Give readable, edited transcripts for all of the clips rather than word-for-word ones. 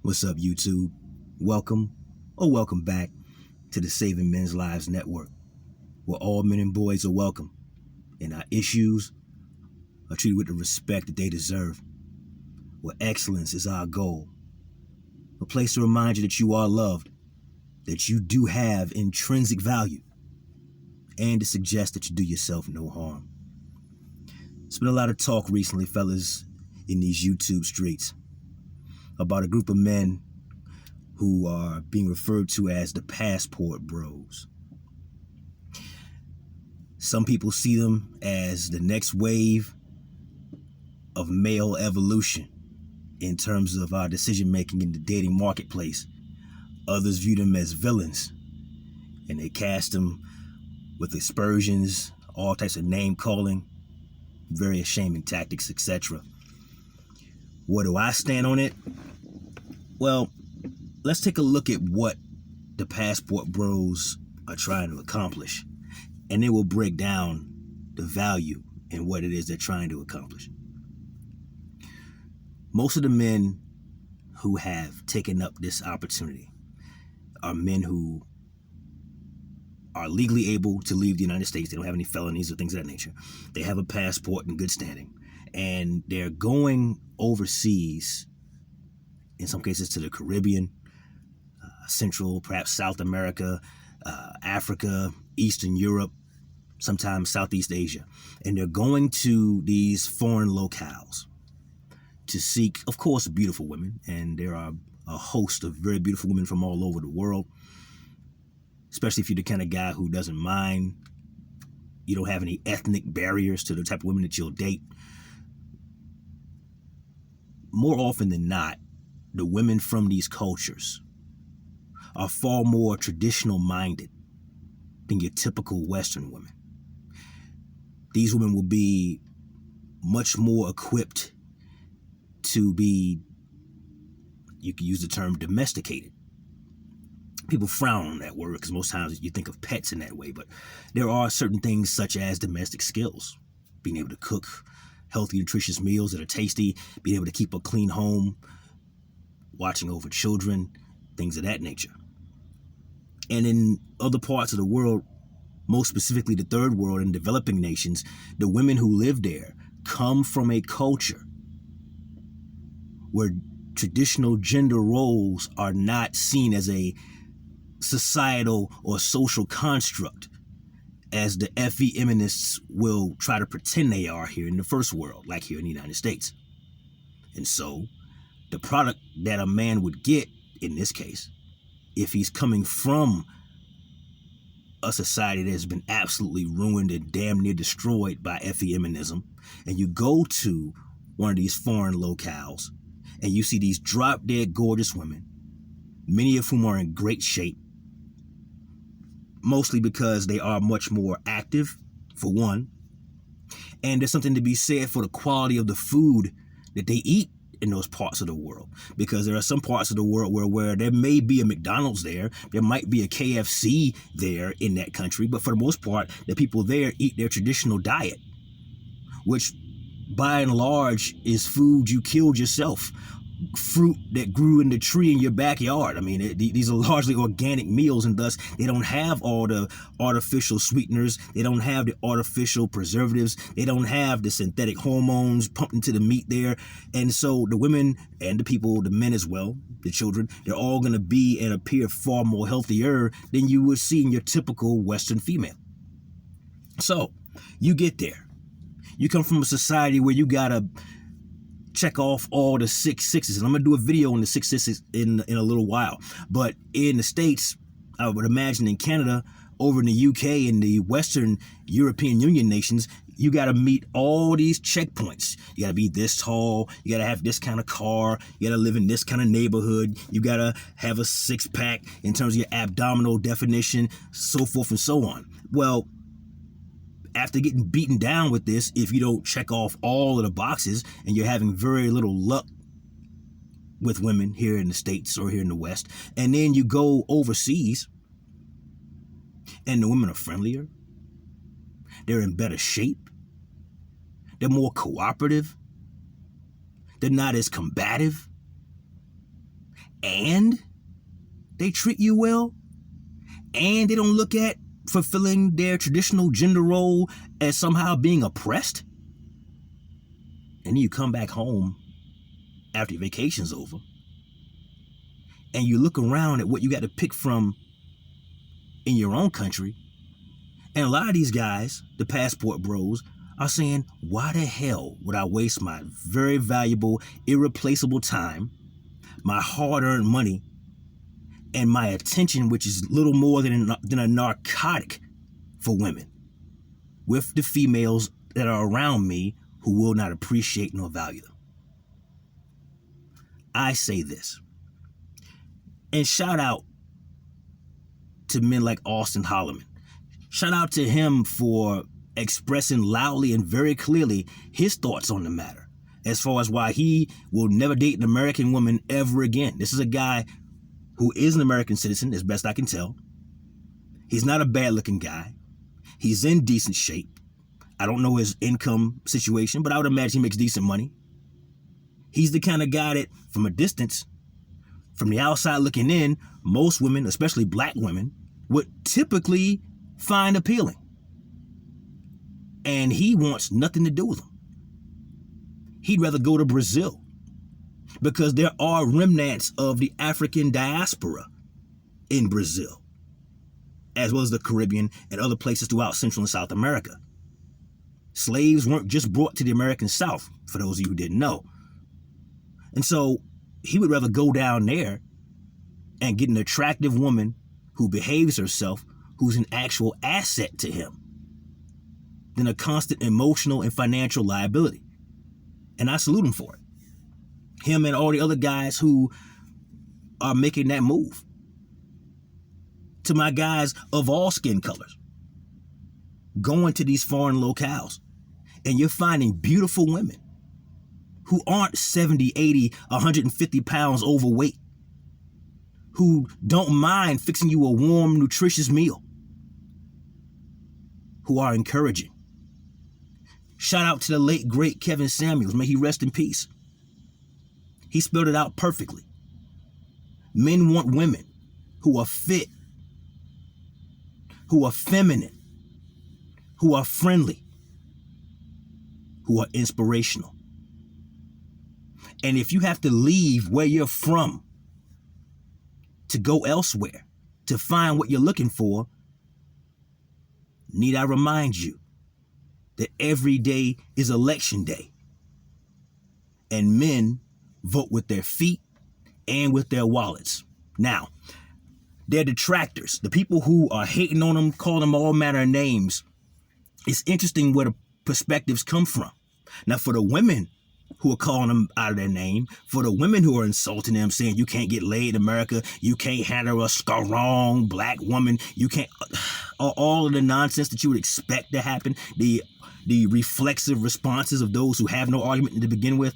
What's up, YouTube? Welcome back to the Saving Men's Lives Network, where all men and boys are welcome, and our issues are treated with the respect that they deserve, where excellence is our goal. A place to remind you that you are loved, that you do have intrinsic value, and to suggest that you do yourself no harm. There's been a lot of talk recently, fellas, in these YouTube streets about a group of men who are being referred to as the passport bros. Some people see them as the next wave of male evolution in terms of our decision making in the dating marketplace. Others view them as villains, and they cast them with aspersions, all types of name calling, various shaming tactics, etc. Where do I stand on it? Well, let's take a look at what the passport bros are trying to accomplish, and then we'll break down the value in what it is they're trying to accomplish. Most of the men who have taken up this opportunity are men who are legally able to leave the United States. They don't have any felonies or things of that nature. They have a passport in good standing, and they're going overseas, in some cases to the Caribbean, Central, perhaps South America, Africa, Eastern Europe, sometimes Southeast Asia. And they're going to these foreign locales to seek, of course, beautiful women. And there are a host of very beautiful women from all over the world, especially if you're the kind of guy who doesn't mind. You don't have any ethnic barriers to the type of women that you'll date. More often than not, the women from these cultures are far more traditional minded than your typical Western women. These women will be much more equipped to be, you can use the term domesticated. People frown on that word because most times you think of pets in that way, but there are certain things such as domestic skills, being able to cook healthy, nutritious meals that are tasty, being able to keep a clean home, watching over children, things of that nature. And in other parts of the world, most specifically the third world and developing nations, the women who live there come from a culture where traditional gender roles are not seen as a societal or social construct as the feminists will try to pretend they are here in the first world, like here in the United States. And so the product that a man would get in this case, if he's coming from a society that has been absolutely ruined and damn near destroyed by feminism, and you go to one of these foreign locales and you see these drop-dead gorgeous women, many of whom are in great shape, mostly because they are much more active, for one, and there's something to be said for the quality of the food that they eat in those parts of the world, because there are some parts of the world where there may be a McDonald's there might be a KFC there in that country, but for the most part, the people there eat their traditional diet, which by and large is food you killed yourself, fruit that grew in the tree in your backyard. I mean, these are largely organic meals, and thus they don't have all the artificial sweeteners, they don't have the artificial preservatives, they don't have the synthetic hormones pumped into the meat there. And so the women and the people, the men as well, the children, they're all going to be and appear far more healthier than you would see in your typical Western female. So you get there, you come from a society where you gotta check off all the 6 sixes, and I'm gonna do a video on the 6 sixes in a little while. But in the States, I would imagine in Canada, over in the UK, in the Western European Union nations, you gotta meet all these checkpoints. You gotta be this tall, you gotta have this kind of car, you gotta live in this kind of neighborhood, you gotta have a 6-pack in terms of your abdominal definition, so forth and so on. Well, after getting beaten down with this, if you don't check off all of the boxes and you're having very little luck with women here in the States or here in the West, and then you go overseas and the women are friendlier, they're in better shape, they're more cooperative, they're not as combative, and they treat you well, and they don't look at fulfilling their traditional gender role as somehow being oppressed, and then you come back home after your vacation's over, and you look around at what you got to pick from in your own country, and a lot of these guys, the passport bros, are saying, why the hell would I waste my very valuable, irreplaceable time, my hard-earned money, and my attention, which is little more than a narcotic for women, with the females that are around me who will not appreciate nor value them? I say this, and shout out to men like Auston Holleman. Shout out to him for expressing loudly and very clearly his thoughts on the matter, as far as why he will never date an American woman ever again. This is a guy who is an American citizen, as best I can tell. He's not a bad-looking guy. He's in decent shape. I don't know his income situation, but I would imagine he makes decent money. He's the kind of guy that, from a distance, from the outside looking in, most women, especially black women, would typically find appealing. And he wants nothing to do with them. He'd rather go to Brazil, because there are remnants of the African diaspora in Brazil, as well as the Caribbean and other places throughout Central and South America. Slaves weren't just brought to the American South, for those of you who didn't know. And so he would rather go down there and get an attractive woman who behaves herself, who's an actual asset to him, than a constant emotional and financial liability. And I salute him for it. Him and all the other guys who are making that move. To my guys of all skin colors, going to these foreign locales, and you're finding beautiful women who aren't 70, 80, 150 pounds overweight, who don't mind fixing you a warm, nutritious meal, who are encouraging. Shout out to the late, great Kevin Samuels. May he rest in peace. He spelled it out perfectly. Men want women who are fit, who are feminine, who are friendly, who are inspirational. And if you have to leave where you're from to go elsewhere to find what you're looking for, need I remind you that every day is election day, and men vote with their feet and with their wallets. Now, their detractors, the people who are hating on them, call them all manner of names, it's interesting where the perspectives come from. Now, for the women who are calling them out of their name, for the women who are insulting them, saying you can't get laid in America, you can't handle a strong black woman, you can't, all of the nonsense that you would expect to happen, the reflexive responses of those who have no argument to begin with.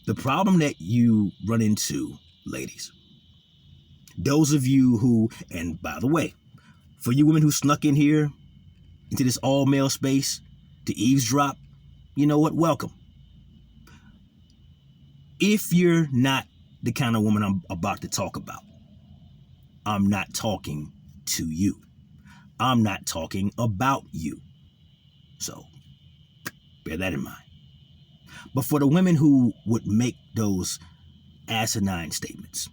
The problem that you run into, ladies, those of you who, and by the way, for you women who snuck in here into this all-male space to eavesdrop, you know what? Welcome. If you're not the kind of woman I'm about to talk about, I'm not talking to you. I'm not talking about you. So, bear that in mind. But for the women who would make those asinine statements,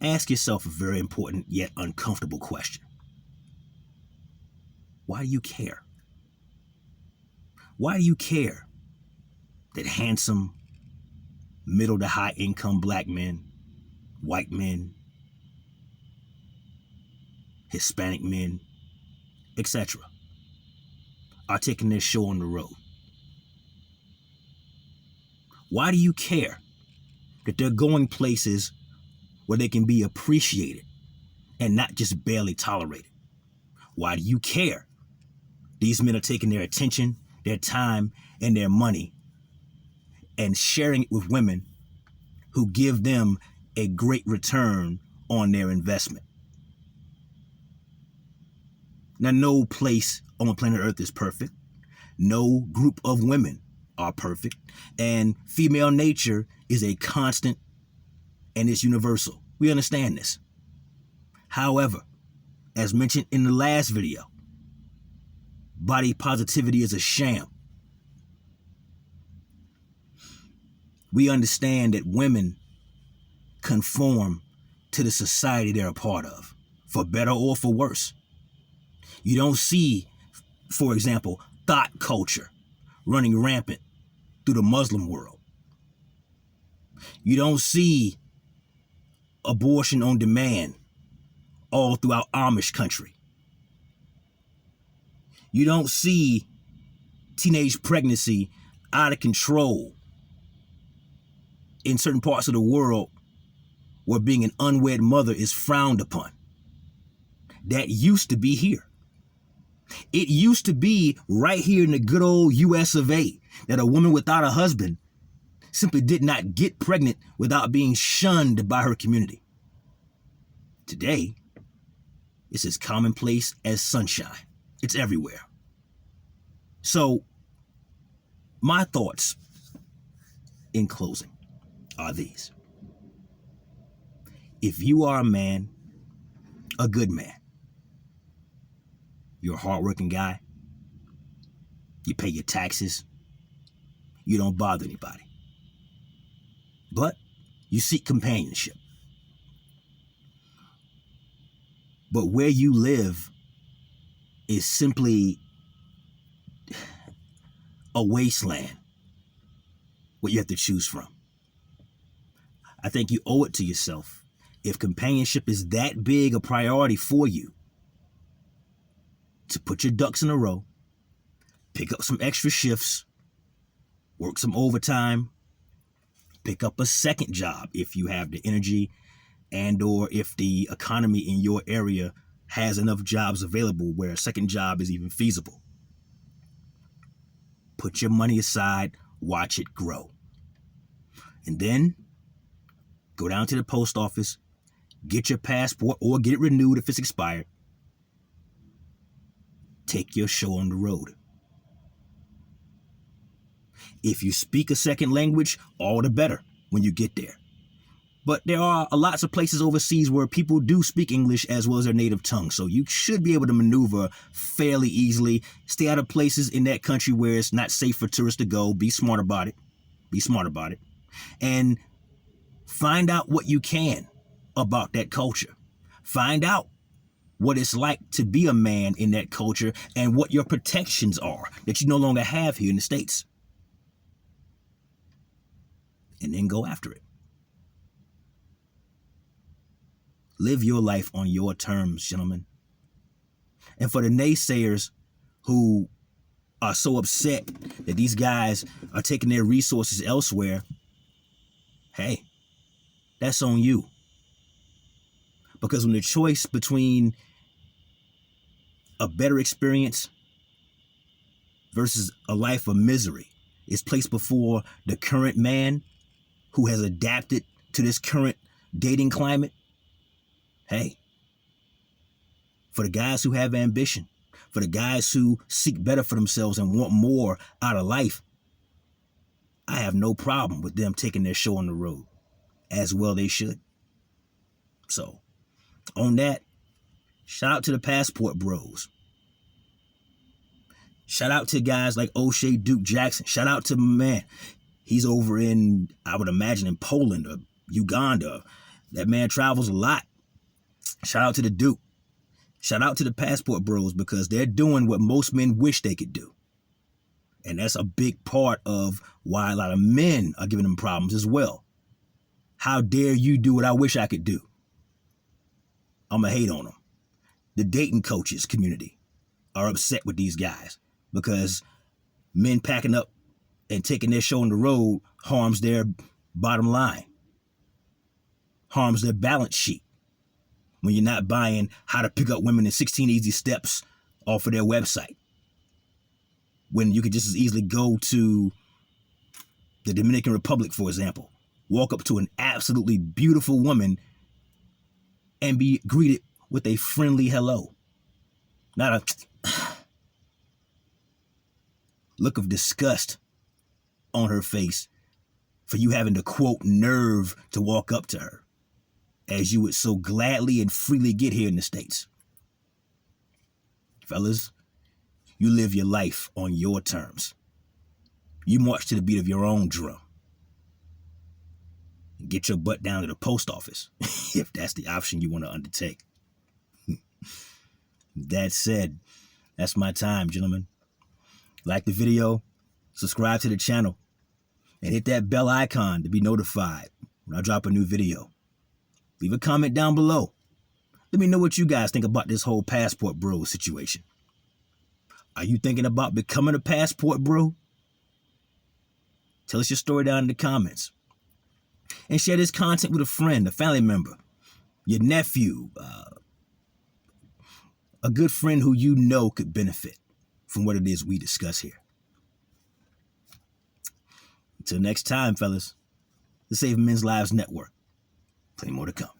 ask yourself a very important yet uncomfortable question. Why do you care? Why do you care that handsome, middle to high income black men, white men, Hispanic men, etc., are taking their show on the road? Why do you care that they're going places where they can be appreciated and not just barely tolerated? Why do you care these men are taking their attention, their time, and their money and sharing it with women who give them a great return on their investment? Now, no place on planet Earth is perfect. No group of women are perfect. And female nature is a constant and it's universal. We understand this. However, as mentioned in the last video, body positivity is a sham. We understand that women conform to the society they're a part of, for better or for worse. You don't see, for example, thought culture running rampant through the Muslim world. You don't see abortion on demand all throughout Amish country. You don't see teenage pregnancy out of control in certain parts of the world where being an unwed mother is frowned upon. That used to be here. It used to be right here in the good old US of A that a woman without a husband simply did not get pregnant without being shunned by her community. Today, it's as commonplace as sunshine. It's everywhere. So, my thoughts in closing are these. If you are a man, a good man, you're a hardworking guy, you pay your taxes, you don't bother anybody, but you seek companionship. But where you live is simply a wasteland, what you have to choose from. I think you owe it to yourself, if companionship is that big a priority for you, to put your ducks in a row, pick up some extra shifts, work some overtime, pick up a second job if you have the energy, and or if the economy in your area has enough jobs available where a second job is even feasible. Put your money aside, watch it grow. And then go down to the post office, get your passport or get it renewed if it's expired. Take your show on the road. If you speak a second language, all the better when you get there. But there are lots of places overseas where people do speak English as well as their native tongue. So you should be able to maneuver fairly easily. Stay out of places in that country where it's not safe for tourists to go. Be smart about it. Be smart about it. And find out what you can about that culture. Find out what it's like to be a man in that culture and what your protections are that you no longer have here in the States. And then go after it. Live your life on your terms, gentlemen. And for the naysayers who are so upset that these guys are taking their resources elsewhere, hey, that's on you. Because when the choice between a better experience versus a life of misery is placed before the current man who has adapted to this current dating climate, hey, for the guys who have ambition, for the guys who seek better for themselves and want more out of life, I have no problem with them taking their show on the road, as well they should. So, on that, shout out to the passport bros. Shout out to guys like Oshay, Duke Jackson. Shout out to my man. He's over in, I would imagine, in Poland or Uganda. That man travels a lot. Shout out to the Duke. Shout out to the passport bros because they're doing what most men wish they could do. And that's a big part of why a lot of men are giving them problems as well. How dare you do what I wish I could do? I'm going to hate on them. The dating coaches community are upset with these guys because men packing up and taking their show on the road harms their bottom line, harms their balance sheet. When you're not buying how to pick up women in 16 easy steps off of their website. When you could just as easily go to the Dominican Republic, for example, walk up to an absolutely beautiful woman and be greeted with a friendly hello. Not a look of disgust on her face for you having the, quote, nerve to walk up to her. as you would so gladly and freely get here in the States. Fellas, you live your life on your terms. You march to the beat of your own drum. Get your butt down to the post office, if that's the option you want to undertake. That said, that's my time, gentlemen. Like the video, subscribe to the channel, and hit that bell icon to be notified when I drop a new video. Leave a comment down below. Let me know what you guys think about this whole passport bro situation. Are you thinking about becoming a passport bro? Tell us your story down in the comments. And share this content with a friend, a family member, your nephew, a good friend who you know could benefit from what it is we discuss here. Until next time, fellas, the Saving Men's Lives Network. Plenty more to come.